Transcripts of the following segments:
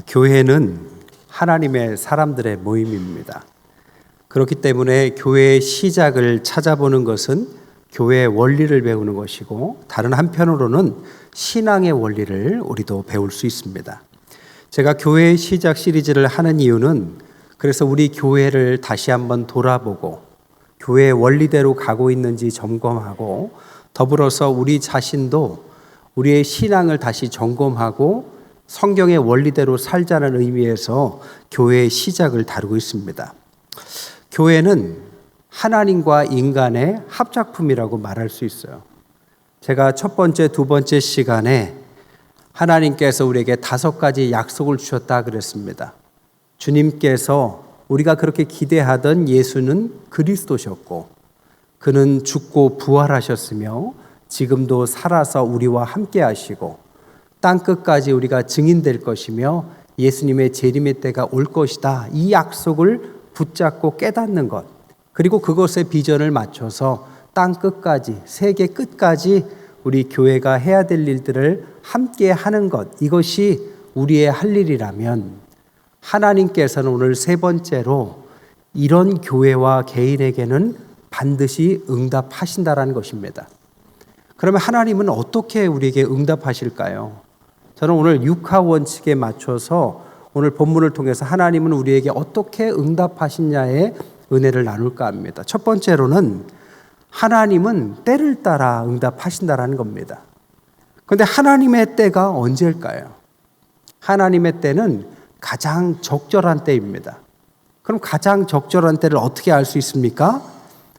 교회는 하나님의 사람들의 모임입니다. 그렇기 때문에 교회의 시작을 찾아보는 것은 교회의 원리를 배우는 것이고, 다른 한편으로는 신앙의 원리를 우리도 배울 수 있습니다. 제가 교회의 시작 시리즈를 하는 이유는 그래서 우리 교회를 다시 한번 돌아보고 교회의 원리대로 가고 있는지 점검하고, 더불어서 우리 자신도 우리의 신앙을 다시 점검하고 성경의 원리대로 살자는 의미에서 교회의 시작을 다루고 있습니다. 교회는 하나님과 인간의 합작품이라고 말할 수 있어요. 제가 첫 번째, 두 번째 시간에 하나님께서 우리에게 5가지 약속을 주셨다 그랬습니다. 주님께서 우리가 그렇게 기대하던 예수는 그리스도셨고, 그는 죽고 부활하셨으며 지금도 살아서 우리와 함께 하시고 땅끝까지 우리가 증인될 것이며 예수님의 재림의 때가 올 것이다. 이 약속을 붙잡고 깨닫는 것, 그리고 그것의 비전을 맞춰서 땅끝까지, 세계 끝까지 우리 교회가 해야 될 일들을 함께 하는 것, 이것이 우리의 할 일이라면 하나님께서는 오늘 세 번째로 이런 교회와 개인에게는 반드시 응답하신다라는 것입니다. 그러면 하나님은 어떻게 우리에게 응답하실까요? 저는 오늘 육하 원칙에 맞춰서 오늘 본문을 통해서 하나님은 우리에게 어떻게 응답하시냐의 은혜를 나눌까 합니다. 첫 번째로는 하나님은 때를 따라 응답하신다라는 겁니다. 그런데 하나님의 때가 언제일까요? 하나님의 때는 가장 적절한 때입니다. 그럼 가장 적절한 때를 어떻게 알 수 있습니까?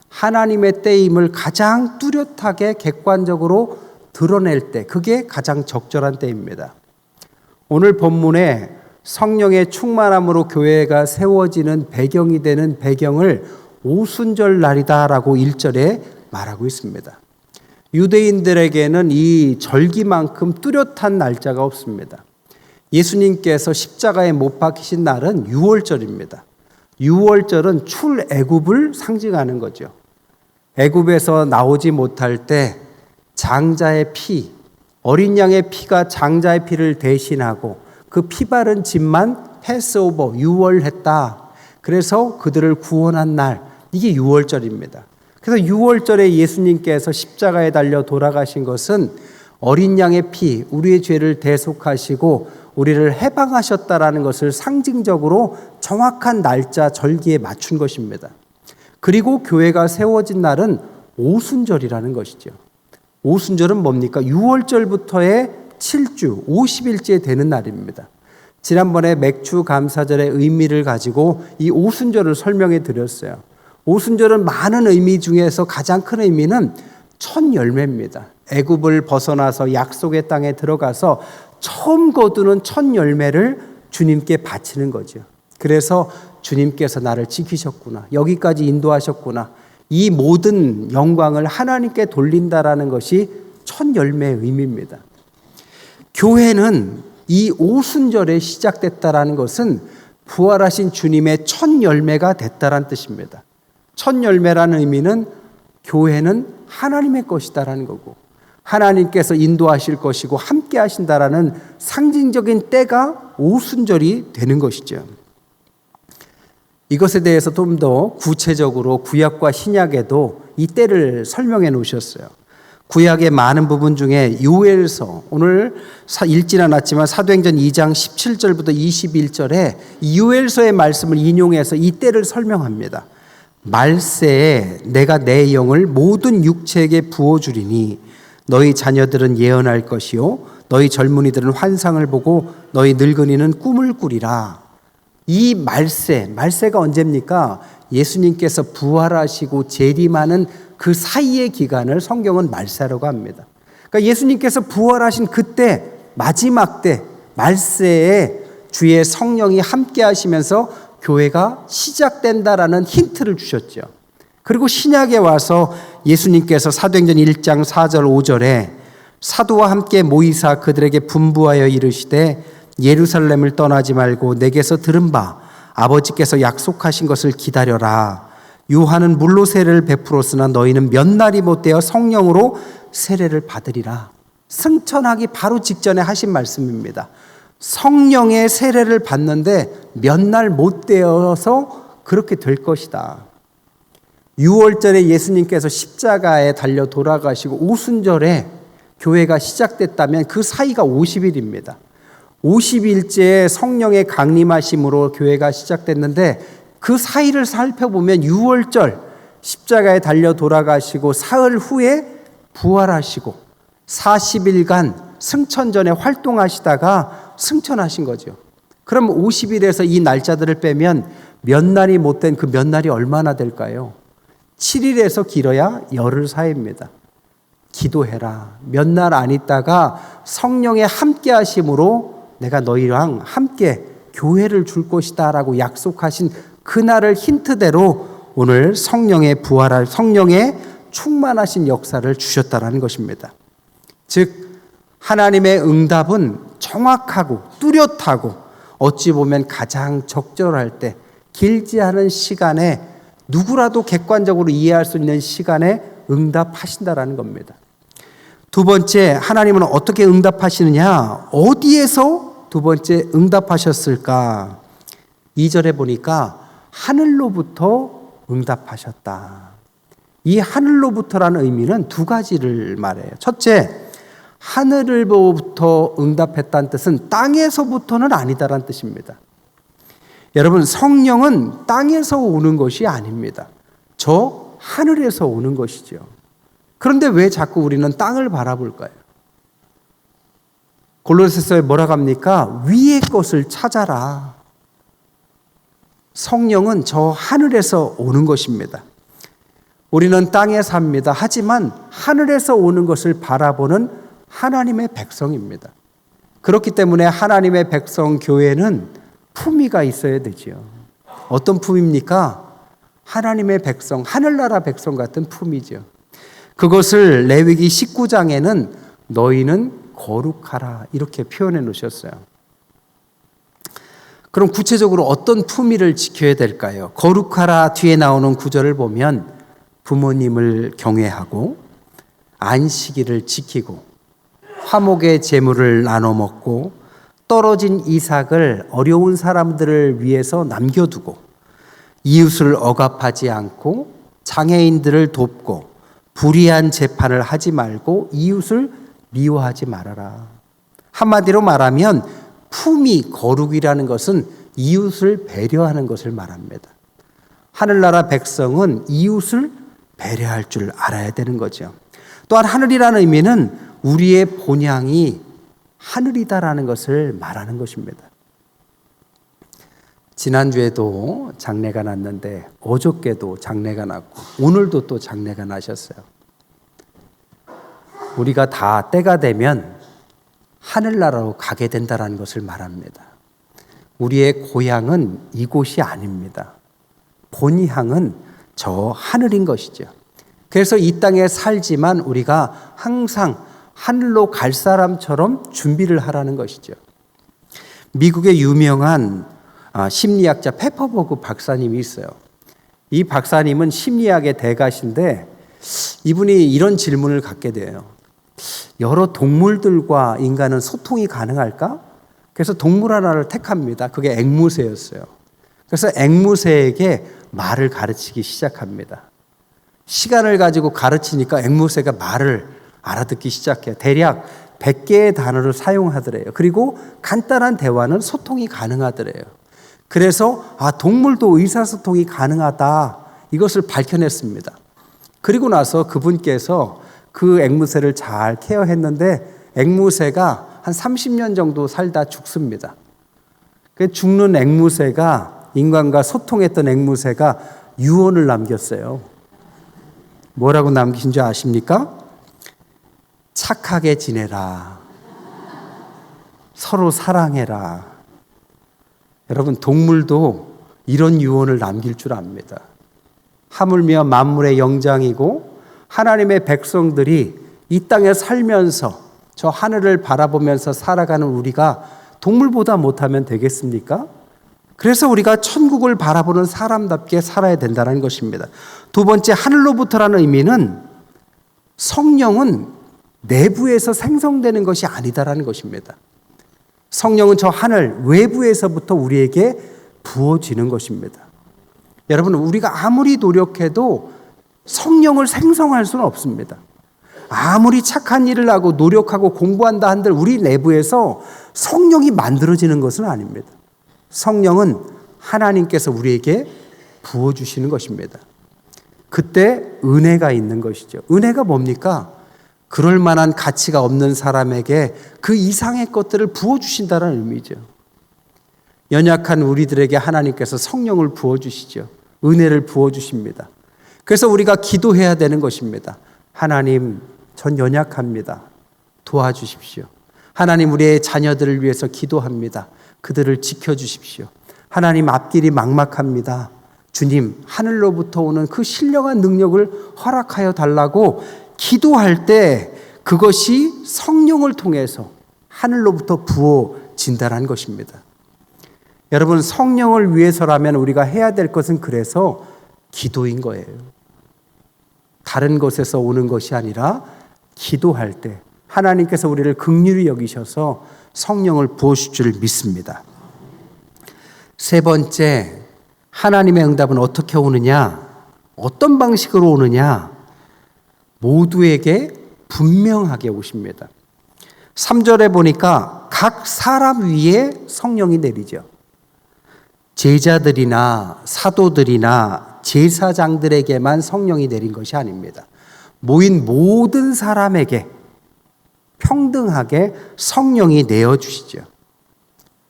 하나님의 때임을 가장 뚜렷하게 객관적으로 드러낼 때, 그게 가장 적절한 때입니다. 오늘 본문에 성령의 충만함으로 교회가 세워지는 배경이 되는 배경을 오순절 날이다라고 1절에 말하고 있습니다. 유대인들에게는 이 절기만큼 뚜렷한 날짜가 없습니다. 예수님께서 십자가에 못 박히신 날은 유월절입니다. 유월절은 출애굽을 상징하는 거죠. 애굽에서 나오지 못할 때 장자의 피, 어린 양의 피가 장자의 피를 대신하고 그 피 바른 집만 패스오버, 유월했다. 그래서 그들을 구원한 날, 이게 유월절입니다. 그래서 유월절에 예수님께서 십자가에 달려 돌아가신 것은 어린 양의 피, 우리의 죄를 대속하시고 우리를 해방하셨다라는 것을 상징적으로 정확한 날짜 절기에 맞춘 것입니다. 그리고 교회가 세워진 날은 오순절이라는 것이죠. 오순절은 뭡니까? 6월절부터의 7주, 50일째 되는 날입니다. 지난번에 맥주 감사절의 의미를 가지고 이 오순절을 설명해 드렸어요. 오순절은 많은 의미 중에서 가장 큰 의미는 첫 열매입니다. 애굽을 벗어나서 약속의 땅에 들어가서 처음 거두는 첫 열매를 주님께 바치는 거죠. 그래서 주님께서 나를 지키셨구나, 여기까지 인도하셨구나, 이 모든 영광을 하나님께 돌린다라는 것이 첫 열매의 의미입니다. 교회는 이 오순절에 시작됐다라는 것은 부활하신 주님의 첫 열매가 됐다라는 뜻입니다. 첫 열매라는 의미는 교회는 하나님의 것이다라는 거고, 하나님께서 인도하실 것이고 함께 하신다라는 상징적인 때가 오순절이 되는 것이죠. 이것에 대해서 좀 더 구체적으로 구약과 신약에도 이 때를 설명해 놓으셨어요. 구약의 많은 부분 중에 요엘서, 오늘 읽지는 않았지만 사도행전 2장 17절부터 21절에 요엘서의 말씀을 인용해서 이 때를 설명합니다. 말세에 내가 내 영을 모든 육체에게 부어주리니 너희 자녀들은 예언할 것이요 너희 젊은이들은 환상을 보고 너희 늙은이는 꿈을 꾸리라. 이 말세가 언제입니까? 예수님께서 부활하시고 재림하는 그 사이의 기간을 성경은 말세라고 합니다. 그러니까 예수님께서 부활하신 그때, 마지막 때, 말세에 주의 성령이 함께 하시면서 교회가 시작된다라는 힌트를 주셨죠. 그리고 신약에 와서 예수님께서 사도행전 1장 4절 5절에 사도와 함께 모이사 그들에게 분부하여 이르시되 예루살렘을 떠나지 말고 내게서 들은 바 아버지께서 약속하신 것을 기다려라. 요한은 물로 세례를 베풀었으나 너희는 몇 날이 못되어 성령으로 세례를 받으리라. 승천하기 바로 직전에 하신 말씀입니다. 성령의 세례를 받는데 몇 날 못 되어서 그렇게 될 것이다. 6월절에 예수님께서 십자가에 달려 돌아가시고 오순절에 교회가 시작됐다면 그 사이가 50일입니다. 50일째 성령의 강림하심으로 교회가 시작됐는데 그 사이를 살펴보면 6월절 십자가에 달려 돌아가시고 사흘 후에 부활하시고 40일간 승천전에 활동하시다가 승천하신 거죠. 그럼 50일에서 이 날짜들을 빼면 몇 날이 못된 그 몇 날이 얼마나 될까요? 7일에서 길어야 열흘 사이입니다. 기도해라. 몇 날 안 있다가 성령의 함께 하심으로 내가 너희랑 함께 교회를 줄 것이다 라고 약속하신 그날을 힌트대로 오늘 성령의 부활할 성령의 충만하신 역사를 주셨다라는 것입니다. 즉 하나님의 응답은 정확하고 뚜렷하고 어찌 보면 가장 적절할 때 길지 않은 시간에 누구라도 객관적으로 이해할 수 있는 시간에 응답하신다라는 겁니다. 두 번째, 하나님은 어떻게 응답하시느냐? 어디에서 두 번째 응답하셨을까? 2절에 보니까 하늘로부터 응답하셨다. 이 하늘로부터라는 의미는 두 가지를 말해요. 첫째, 하늘로부터 응답했다는 뜻은 땅에서부터는 아니다라는 뜻입니다. 여러분, 성령은 땅에서 오는 것이 아닙니다. 저 하늘에서 오는 것이죠. 그런데 왜 자꾸 우리는 땅을 바라볼까요? 골로새서에 뭐라고 합니까? 위의 것을 찾아라. 성령은 저 하늘에서 오는 것입니다. 우리는 땅에 삽니다. 하지만 하늘에서 오는 것을 바라보는 하나님의 백성입니다. 그렇기 때문에 하나님의 백성 교회는 품위가 있어야 되지요. 어떤 품입니까? 하나님의 백성, 하늘나라 백성 같은 품이죠. 그것을 레위기 19장에는 너희는 거룩하라 이렇게 표현해 놓으셨어요. 그럼 구체적으로 어떤 품위를 지켜야 될까요? 거룩하라 뒤에 나오는 구절을 보면 부모님을 경외하고 안식일을 지키고 화목의 제물을 나눠 먹고 떨어진 이삭을 어려운 사람들을 위해서 남겨두고 이웃을 억압하지 않고 장애인들을 돕고 불의한 재판을 하지 말고 이웃을 미워하지 말아라. 한마디로 말하면 품위, 거룩이라는 것은 이웃을 배려하는 것을 말합니다. 하늘나라 백성은 이웃을 배려할 줄 알아야 되는 거죠. 또한 하늘이라는 의미는 우리의 본향이 하늘이다라는 것을 말하는 것입니다. 지난주에도 장례가 났는데 어저께도 장례가 났고 오늘도 또 장례가 나셨어요. 우리가 다 때가 되면 하늘나라로 가게 된다는 것을 말합니다. 우리의 고향은 이곳이 아닙니다. 본향은 저 하늘인 것이죠. 그래서 이 땅에 살지만 우리가 항상 하늘로 갈 사람처럼 준비를 하라는 것이죠. 미국의 유명한 심리학자 페퍼버그 박사님이 있어요. 이 박사님은 심리학의 대가신데 이분이 이런 질문을 갖게 돼요. 여러 동물들과 인간은 소통이 가능할까? 그래서 동물 하나를 택합니다. 그게 앵무새였어요. 그래서 앵무새에게 말을 가르치기 시작합니다. 시간을 가지고 가르치니까 앵무새가 말을 알아듣기 시작해요. 대략 100개의 단어를 사용하더래요. 그리고 간단한 대화는 소통이 가능하더래요. 그래서 동물도 의사소통이 가능하다 이것을 밝혀냈습니다. 그리고 나서 그분께서 그 앵무새를 잘 케어했는데 앵무새가 한 30년 정도 살다 죽습니다. 그 죽는 앵무새가 인간과 소통했던 앵무새가 유언을 남겼어요. 뭐라고 남기신 줄 아십니까? 착하게 지내라. 서로 사랑해라. 여러분, 동물도 이런 유언을 남길 줄 압니다. 하물며 만물의 영장이고 하나님의 백성들이 이 땅에 살면서 저 하늘을 바라보면서 살아가는 우리가 동물보다 못하면 되겠습니까? 그래서 우리가 천국을 바라보는 사람답게 살아야 된다는 것입니다. 두 번째, 하늘로부터라는 의미는 성령은 내부에서 생성되는 것이 아니다라는 것입니다. 성령은 저 하늘 외부에서부터 우리에게 부어지는 것입니다. 여러분, 우리가 아무리 노력해도 성령을 생성할 수는 없습니다. 아무리 착한 일을 하고 노력하고 공부한다 한들 우리 내부에서 성령이 만들어지는 것은 아닙니다. 성령은 하나님께서 우리에게 부어주시는 것입니다. 그때 은혜가 있는 것이죠. 은혜가 뭡니까? 그럴 만한 가치가 없는 사람에게 그 이상의 것들을 부어주신다는 의미죠. 연약한 우리들에게 하나님께서 성령을 부어주시죠. 은혜를 부어주십니다. 그래서 우리가 기도해야 되는 것입니다. 하나님, 전 연약합니다. 도와주십시오. 하나님, 우리의 자녀들을 위해서 기도합니다. 그들을 지켜주십시오. 하나님, 앞길이 막막합니다. 주님, 하늘로부터 오는 그 신령한 능력을 허락하여 달라고 기도할 때 그것이 성령을 통해서 하늘로부터 부어진다는 것입니다. 여러분, 성령을 위해서라면 우리가 해야 될 것은 그래서 기도인 거예요. 다른 것에서 오는 것이 아니라 기도할 때 하나님께서 우리를 긍휼히 여기셔서 성령을 부어주실 줄 믿습니다. 세 번째, 하나님의 응답은 어떻게 오느냐? 어떤 방식으로 오느냐? 모두에게 분명하게 오십니다. 3절에 보니까 각 사람 위에 성령이 내리죠. 제자들이나 사도들이나 제사장들에게만 성령이 내린 것이 아닙니다. 모인 모든 사람에게 평등하게 성령이 내어주시죠.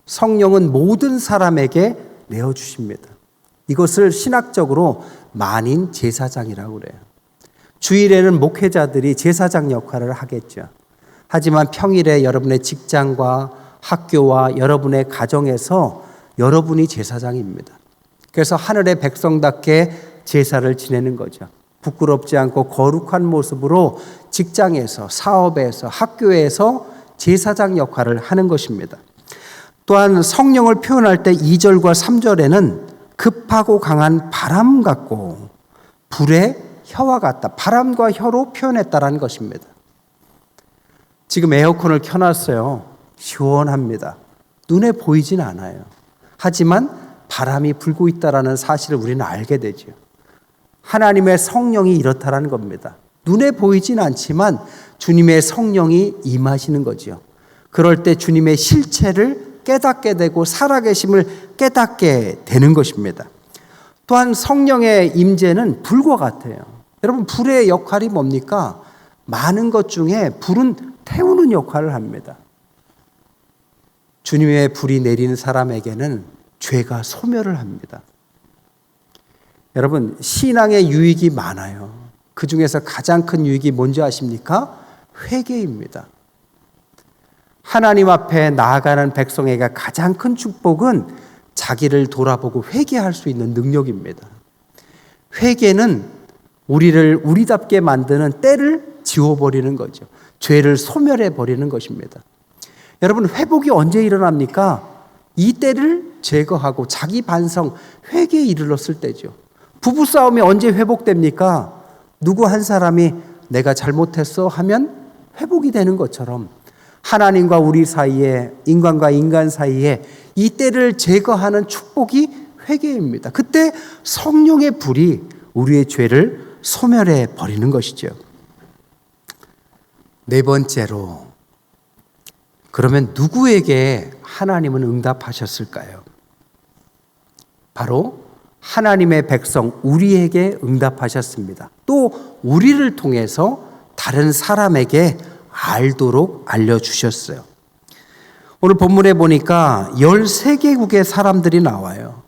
성령은 모든 사람에게 내어주십니다. 이것을 신학적으로 만인 제사장이라고 그래요. 주일에는 목회자들이 제사장 역할을 하겠죠. 하지만 평일에 여러분의 직장과 학교와 여러분의 가정에서 여러분이 제사장입니다. 그래서 하늘의 백성답게 제사를 지내는 거죠. 부끄럽지 않고 거룩한 모습으로 직장에서, 사업에서, 학교에서 제사장 역할을 하는 것입니다. 또한 성령을 표현할 때 2절과 3절에는 급하고 강한 바람 같고 불의 혀와 같다. 바람과 혀로 표현했다라는 것입니다. 지금 에어컨을 켜놨어요. 시원합니다. 눈에 보이진 않아요. 하지만 바람이 불고 있다라는 사실을 우리는 알게 되죠. 하나님의 성령이 이렇다라는 겁니다. 눈에 보이진 않지만 주님의 성령이 임하시는 거죠. 그럴 때 주님의 실체를 깨닫게 되고 살아계심을 깨닫게 되는 것입니다. 또한 성령의 임재는 불과 같아요. 여러분, 불의 역할이 뭡니까? 많은 것 중에 불은 태우는 역할을 합니다. 주님의 불이 내리는 사람에게는 죄가 소멸을 합니다. 여러분, 신앙의 유익이 많아요. 그 중에서 가장 큰 유익이 뭔지 아십니까? 회개입니다. 하나님 앞에 나아가는 백성에게 가장 큰 축복은 자기를 돌아보고 회개할 수 있는 능력입니다. 회개는 우리를 우리답게 만드는 때를 지워버리는 거죠. 죄를 소멸해버리는 것입니다. 여러분, 회복이 언제 일어납니까? 이 때를 제거하고 자기 반성, 회개에 이르렀을 때죠. 부부싸움이 언제 회복됩니까? 누구 한 사람이 내가 잘못했어 하면 회복이 되는 것처럼 하나님과 우리 사이에, 인간과 인간 사이에 이 때를 제거하는 축복이 회개입니다. 그때 성령의 불이 우리의 죄를 소멸해 버리는 것이죠. 네 번째로, 그러면 누구에게 하나님은 응답하셨을까요? 바로 하나님의 백성 우리에게 응답하셨습니다. 또 우리를 통해서 다른 사람에게 알도록 알려주셨어요. 오늘 본문에 보니까 13개국의 사람들이 나와요.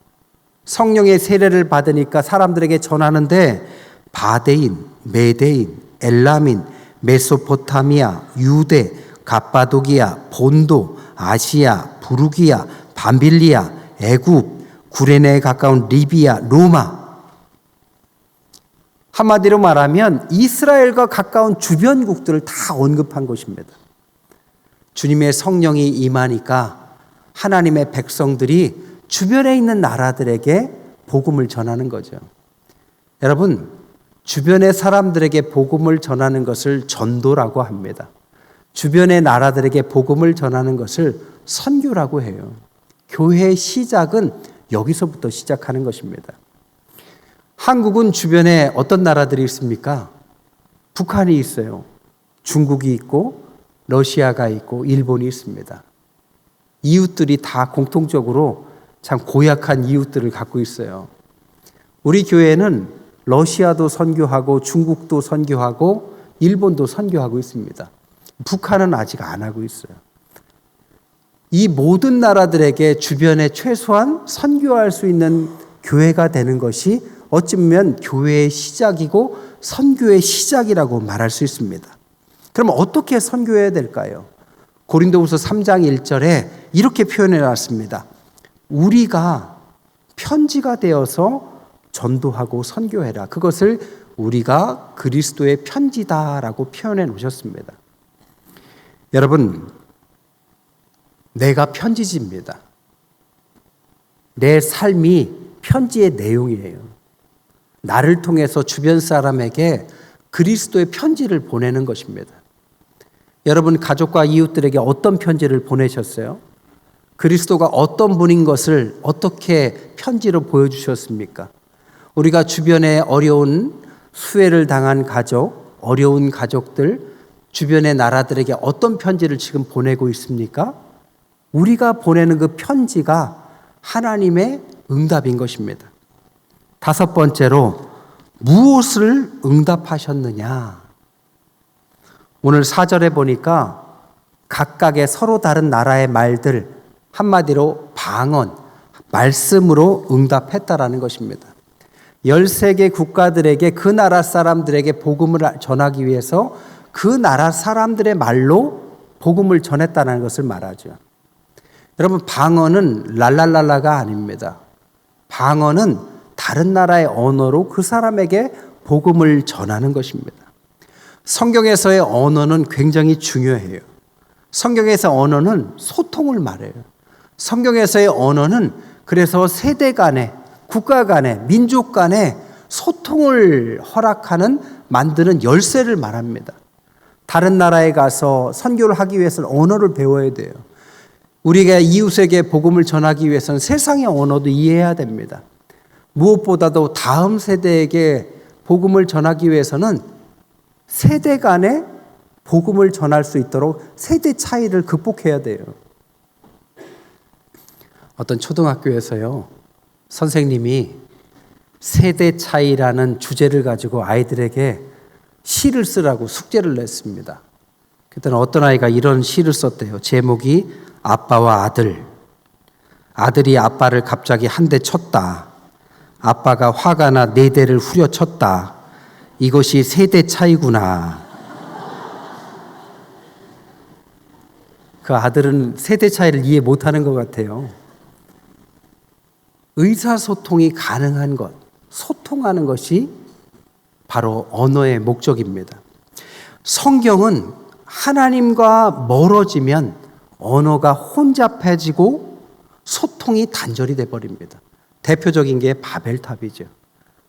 성령의 세례를 받으니까 사람들에게 전하는데 바데인, 메데인, 엘라민, 메소포타미아, 유대, 갑바도기아, 본도, 아시아, 부르기아, 밤빌리아, 애굽, 구레네에 가까운 리비아, 로마. 한마디로 말하면 이스라엘과 가까운 주변국들을 다 언급한 것입니다. 주님의 성령이 임하니까 하나님의 백성들이 주변에 있는 나라들에게 복음을 전하는 거죠. 여러분, 주변의 사람들에게 복음을 전하는 것을 전도라고 합니다. 주변의 나라들에게 복음을 전하는 것을 선교라고 해요. 교회의 시작은 여기서부터 시작하는 것입니다. 한국은 주변에 어떤 나라들이 있습니까? 북한이 있어요. 중국이 있고 러시아가 있고 일본이 있습니다. 이웃들이 다 공통적으로 참 고약한 이웃들을 갖고 있어요. 우리 교회는 러시아도 선교하고 중국도 선교하고 일본도 선교하고 있습니다. 북한은 아직 안 하고 있어요. 이 모든 나라들에게 주변에 최소한 선교할 수 있는 교회가 되는 것이 어찌 보면 교회의 시작이고 선교의 시작이라고 말할 수 있습니다. 그럼 어떻게 선교해야 될까요? 고린도후서 3장 1절에 이렇게 표현해 놨습니다. 우리가 편지가 되어서 전도하고 선교해라. 그것을 우리가 그리스도의 편지다라고 표현해 놓으셨습니다. 여러분, 내가 편지지입니다. 내 삶이 편지의 내용이에요. 나를 통해서 주변 사람에게 그리스도의 편지를 보내는 것입니다. 여러분, 가족과 이웃들에게 어떤 편지를 보내셨어요? 그리스도가 어떤 분인 것을 어떻게 편지로 보여주셨습니까? 우리가 주변에 어려운 수혜를 당한 가족, 어려운 가족들, 주변의 나라들에게 어떤 편지를 지금 보내고 있습니까? 우리가 보내는 그 편지가 하나님의 응답인 것입니다. 다섯 번째로, 무엇을 응답하셨느냐? 오늘 4절에 보니까 각각의 서로 다른 나라의 말들, 한마디로 방언, 말씀으로 응답했다라는 것입니다. 13개 국가들에게 그 나라 사람들에게 복음을 전하기 위해서 그 나라 사람들의 말로 복음을 전했다는 것을 말하죠. 여러분, 방언은 랄랄랄라가 아닙니다. 방언은 다른 나라의 언어로 그 사람에게 복음을 전하는 것입니다. 성경에서의 언어는 굉장히 중요해요. 성경에서 언어는 소통을 말해요. 성경에서의 언어는 그래서 세대 간에, 국가 간에, 민족 간에 소통을 허락하는, 만드는 열쇠를 말합니다. 다른 나라에 가서 선교를 하기 위해서는 언어를 배워야 돼요. 우리가 이웃에게 복음을 전하기 위해서는 세상의 언어도 이해해야 됩니다. 무엇보다도 다음 세대에게 복음을 전하기 위해서는 세대 간에 복음을 전할 수 있도록 세대 차이를 극복해야 돼요. 어떤 초등학교에서요, 선생님이 세대 차이라는 주제를 가지고 아이들에게 시를 쓰라고 숙제를 냈습니다. 그때는 어떤 아이가 이런 시를 썼대요. 제목이 아빠와 아들. 아들이 아빠를 갑자기 한 대 쳤다. 아빠가 화가 나 4대를 후려쳤다. 이것이 세대 차이구나. 그 아들은 세대 차이를 이해 못하는 것 같아요. 의사소통이 가능한 것, 소통하는 것이 바로 언어의 목적입니다. 성경은 하나님과 멀어지면 언어가 혼잡해지고 소통이 단절이 돼버립니다. 대표적인 게 바벨탑이죠.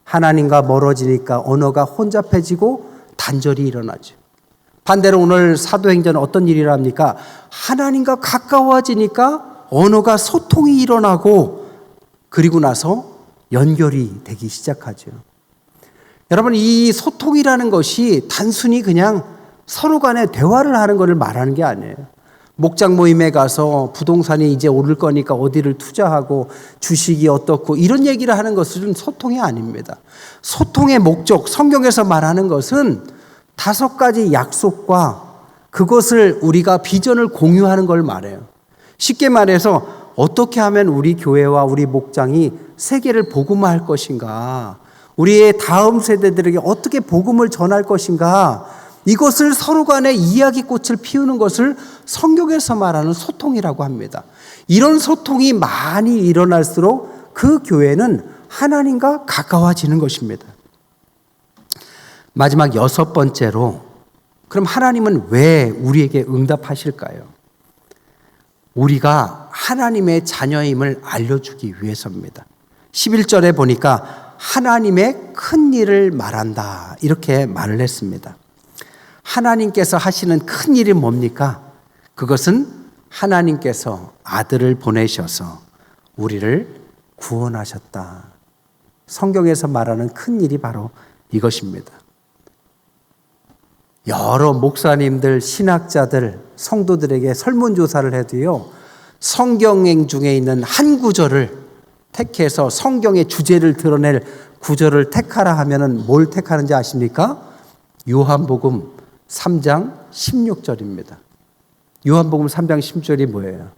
하나님과 멀어지니까 언어가 혼잡해지고 단절이 일어나죠. 반대로 오늘 사도행전은 어떤 일이 일어납니까? 하나님과 가까워지니까 언어가 소통이 일어나고 그리고 나서 연결이 되기 시작하죠. 여러분, 이 소통이라는 것이 단순히 그냥 서로 간에 대화를 하는 것을 말하는 게 아니에요. 목장 모임에 가서 부동산이 이제 오를 거니까 어디를 투자하고 주식이 어떻고 이런 얘기를 하는 것은 소통이 아닙니다. 소통의 목적, 성경에서 말하는 것은 5가지 약속과 그것을 우리가 비전을 공유하는 걸 말해요. 쉽게 말해서 어떻게 하면 우리 교회와 우리 목장이 세계를 복음화할 것인가, 우리의 다음 세대들에게 어떻게 복음을 전할 것인가, 이것을 서로 간에 이야기꽃을 피우는 것을 성경에서 말하는 소통이라고 합니다. 이런 소통이 많이 일어날수록 그 교회는 하나님과 가까워지는 것입니다. 마지막 6번째로, 그럼 하나님은 왜 우리에게 응답하실까요? 우리가 하나님의 자녀임을 알려주기 위해서입니다. 11절에 보니까 하나님의 큰 일을 말한다, 이렇게 말을 했습니다. 하나님께서 하시는 큰 일이 뭡니까? 그것은 하나님께서 아들을 보내셔서 우리를 구원하셨다. 성경에서 말하는 큰 일이 바로 이것입니다. 여러 목사님들, 신학자들, 성도들에게 설문조사를 해도요, 성경 중에 있는 한 구절을 택해서 성경의 주제를 드러낼 구절을 택하라 하면은 뭘 택하는지 아십니까? 요한복음 3장 16절입니다. 요한복음 3장 16절이 뭐예요?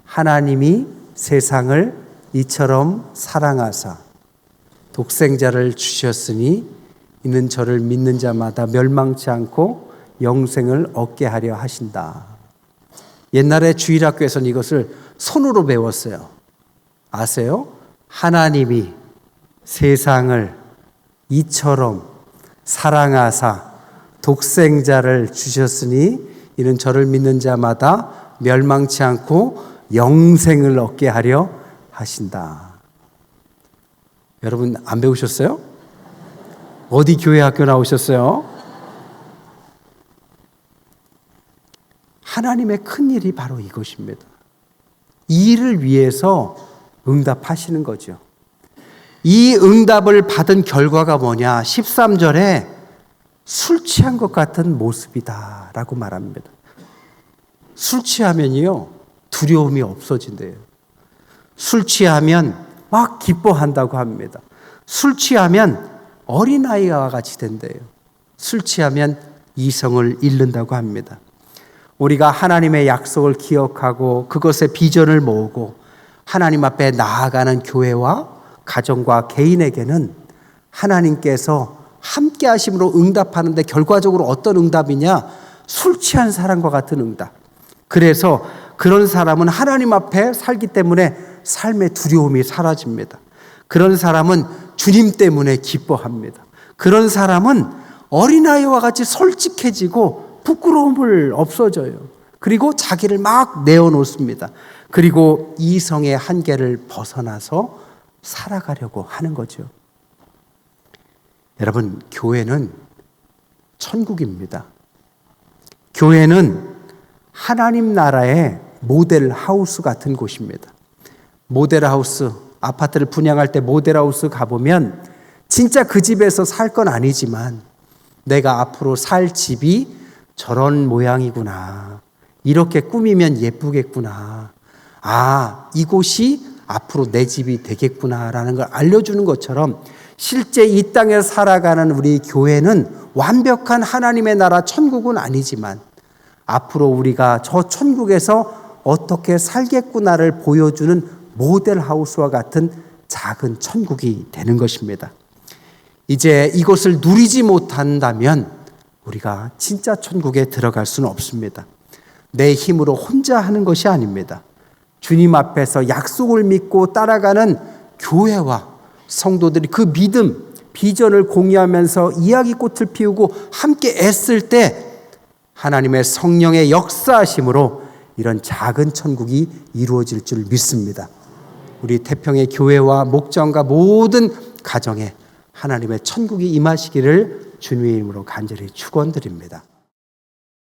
하나님이 세상을 이처럼 사랑하사 독생자를 주셨으니 이는 저를 믿는 자마다 멸망치 않고 영생을 얻게 하려 하신다. 옛날에 주일학교에서는 이것을 손으로 배웠어요. 아세요? 하나님이 세상을 이처럼 사랑하사 독생자를 주셨으니 이는 저를 믿는 자마다 멸망치 않고 영생을 얻게 하려 하신다. 여러분 안 배우셨어요? 어디 교회 학교 나오셨어요? 하나님의 큰 일이 바로 이것입니다. 이 일을 위해서 응답하시는 거죠. 이 응답을 받은 결과가 뭐냐? 13절에 술 취한 것 같은 모습이다 라고 말합니다. 술 취하면요 두려움이 없어진대요. 술 취하면 막 기뻐한다고 합니다. 술 취하면 어린아이와 같이 된대요. 술 취하면 이성을 잃는다고 합니다. 우리가 하나님의 약속을 기억하고 그것의 비전을 모으고 하나님 앞에 나아가는 교회와 가정과 개인에게는 하나님께서 함께 하심으로 응답하는데 결과적으로 어떤 응답이냐? 술 취한 사람과 같은 응답. 그래서 그런 사람은 하나님 앞에 살기 때문에 삶의 두려움이 사라집니다. 그런 사람은 주님 때문에 기뻐합니다. 그런 사람은 어린아이와 같이 솔직해지고 부끄러움을 없어져요. 그리고 자기를 막 내어놓습니다. 그리고 이성의 한계를 벗어나서 살아가려고 하는 거죠. 여러분, 교회는 천국입니다. 교회는 하나님 나라의 모델 하우스 같은 곳입니다. 모델 하우스, 아파트를 분양할 때 모델 하우스 가보면 진짜 그 집에서 살 건 아니지만 내가 앞으로 살 집이 저런 모양이구나. 이렇게 꾸미면 예쁘겠구나. 아, 이곳이 앞으로 내 집이 되겠구나라는 걸 알려주는 것처럼 실제 이 땅에 살아가는 우리 교회는 완벽한 하나님의 나라 천국은 아니지만 앞으로 우리가 저 천국에서 어떻게 살겠구나를 보여주는 모델 하우스와 같은 작은 천국이 되는 것입니다. 이제 이것을 누리지 못한다면 우리가 진짜 천국에 들어갈 수는 없습니다. 내 힘으로 혼자 하는 것이 아닙니다. 주님 앞에서 약속을 믿고 따라가는 교회와 성도들이 그 믿음, 비전을 공유하면서 이야기꽃을 피우고 함께 애쓸 때 하나님의 성령의 역사하심으로 이런 작은 천국이 이루어질 줄 믿습니다. 우리 태평의 교회와 목장과 모든 가정에 하나님의 천국이 임하시기를 주님의 이름으로 간절히 축원드립니다.